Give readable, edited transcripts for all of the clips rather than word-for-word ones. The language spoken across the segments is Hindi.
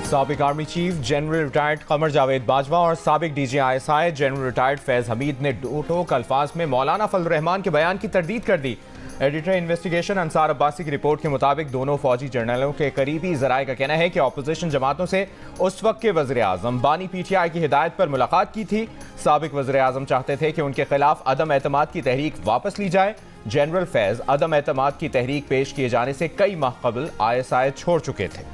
साबिक army chief general retired Qamar Javed Bajwa और साबिक DGI general retired Faiz Hamid ने टोक अल्फाज में मौलाना फजल रहमान के बयान की तरदीद कर दी। एडिटर इन्वेस्टिगेशन अंसार अब्बासी की रिपोर्ट के मुताबिक दोनों फौजी जर्नलों के करीबी जराये का कहना है कि अपोजिशन जमातों से उस वक्त के वज़ीर आज़म बानी PTI की हिदायत पर मुलाकात की थी। साबिक वज़ीर आज़म चाहते थे कि उनके खिलाफ अदम एतमाद की तहरीक वापस ली जाए। जनरल फैज अदम एतमाद की तहरीक पेश किए जाने से कई माह कबल ISI छोड़ चुके थे।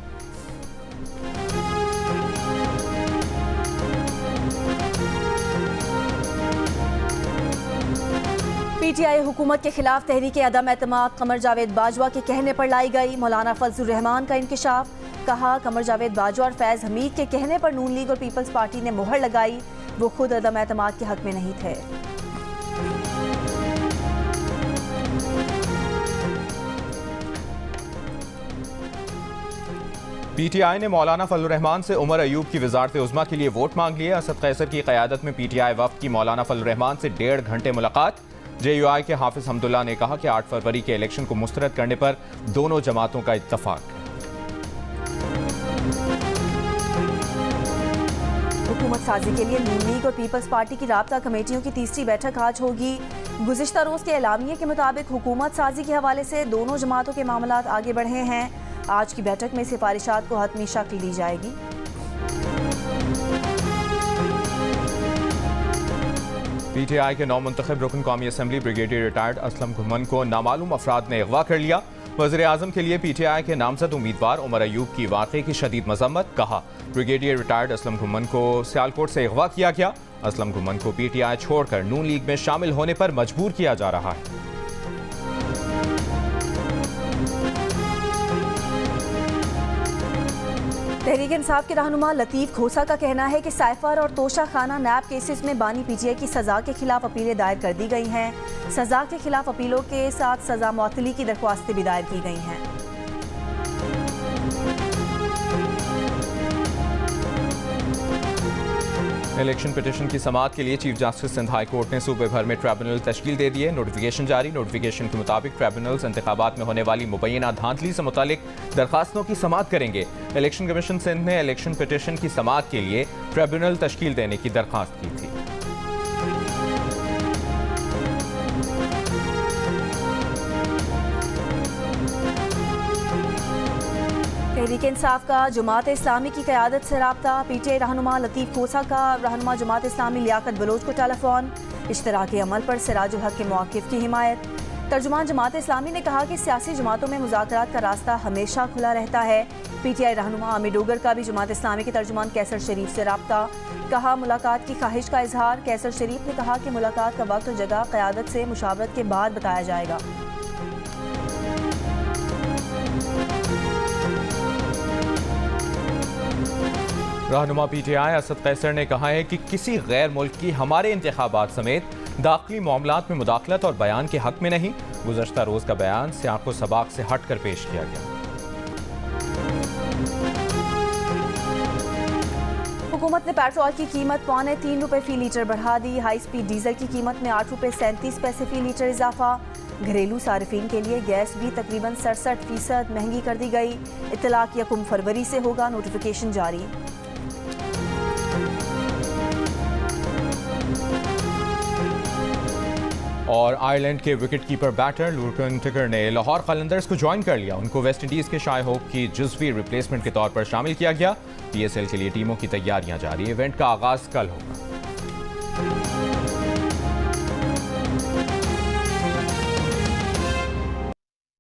PTI हुकूमत के खिलाफ तहरीक अदम एतमाद कमर जावेद बाजवा के कहने पर लाई गई। मौलाना फजल रहमान का इंकशाफ, कहा कमर जावेद बाजवा और फैज हमीद के कहने पर नून लीग और पीपल्स पार्टी ने मुहर लगाई, वो खुद अदम एतमाद के हक में नहीं थे। PTI ने मौलाना फजल रहमान से उमर अयूब की वजारत उज़्मा के लिए वोट मांग लिए। असद कैसर की क़यादत में PTI वफ़द की मौलाना फजल रहमान से 1.5 घंटे मुलाकात। JUI के हाफिज हमदुल्ला ने कहा कि 8 फरवरी के इलेक्शन को मुस्तरद करने पर दोनों जमातों का इत्तफाक है। हुकूमत साजी के लिए नून लीग और पीपल्स पार्टी की राब्ता कमेटियों की तीसरी बैठक आज होगी। गुज़िश्ता रोज के एलामिये के मुताबिक हुकूमत साजी के हवाले से दोनों जमातों के मामलात आगे बढ़े हैं। आज की बैठक में सिफारिशात को हतमी शक्ल दी जाएगी। PTI के नौमुंतखब रुकन कौमी असम्बली ब्रिगेडियर रिटायर्ड असलम घुमन को नामालूम अफराद ने अगवा कर लिया। वज़ीर आज़म के लिए PTI के नामजद उम्मीदवार उमर अयूब की वाक़े की शदीद मजम्मत, कहा ब्रिगेडियर रिटायर्ड असलम घुमन को सियालकोट से अगवा किया गया। असलम घुमन को PTI छोड़कर नून लीग में शामिल होने पर मजबूर किया जा रहा है। तहरीक इंसाफ के रहनुमा लतीफ़ खोसा का कहना है कि साइफर और तोशा खाना नैब केसेस में बानी PTI की सज़ा के खिलाफ अपीलें दायर कर दी गई हैं। सज़ा के खिलाफ अपीलों के साथ सज़ा मुअत्तली की दरख्वास्तें भी दायर की गई हैं। इलेक्शन पिटीशन की समाअत के लिए chief justice Sindh high court ने सूबे भर में ट्रिब्यूनल तश्कील दे दिए। नोटिफिकेशन जारी। नोटिफिकेशन के मुताबिक ट्रिब्यूनल्स इंतखाबात में होने वाली मुबैना धांधली से मुतालिक दरखास्तों की समाअत करेंगे। इलेक्शन कमीशन सिंध ने इलेक्शन पिटीशन की समाअत के लिए ट्रिब्यूनल तश्कील देने की दरखास्त की थी। तहरीक इंसाफ का जमात इस्लामी की क़यादत से राब्ता। PTI रहनुमा लतीफ़ खोसा का रहनुमा जमात इस्लामी लियाकत बलोच को टेलीफोन। इश्तराकी अमल पर सिराजुल हक के मौक़िफ़ की हिमायत। तर्जुमान जमात इस्लामी ने कहा कि सियासी जमातों में मुज़ाकरात का रास्ता हमेशा खुला रहता है। PTI रहनुमा आमिर डोगर का भी जमात इस्लामी के तर्जुमान कैसर शरीफ से राब्ता, कहा मुलाकात की ख्वाहिश का इजहार। कैसर शरीफ ने कहा कि मुलाकात का वक्त और जगह क़यादत से मुशावरत के बाद बताया जाएगा। रहनुमा PTI असद कैसर ने कहा है कि किसी गैर मुल्क की हमारे इंतखाबात समेत दाखिली मामलात में मुदाखलत और बयान के हक में नहीं। गुज़श्ता रोज का बयान सियाक़ व सबाक़ से हट कर पेश किया गया। हुकूमत ने पेट्रोल की कीमत ₹3.25 फी लीटर बढ़ा दी। हाई स्पीड डीजल की कीमत में ₹8.37 फी लीटर इजाफा। घरेलू सार्फिन के लिए गैस भी तकरीबन 67% महंगी कर दी गई। इत्तलाक 1 फरवरी से होगा। नोटिफिकेशन जारी। और आयरलैंड के विकेट कीपर बैटर लुर्कन टिकर ने लाहौर कलंदर्स को ज्वाइन कर लिया। उनको वेस्ट इंडीज के शाय होप की जुज़वी रिप्लेसमेंट के तौर पर शामिल किया गया। PSL के लिए टीमों की तैयारियां जारी। इवेंट का आगाज कल होगा।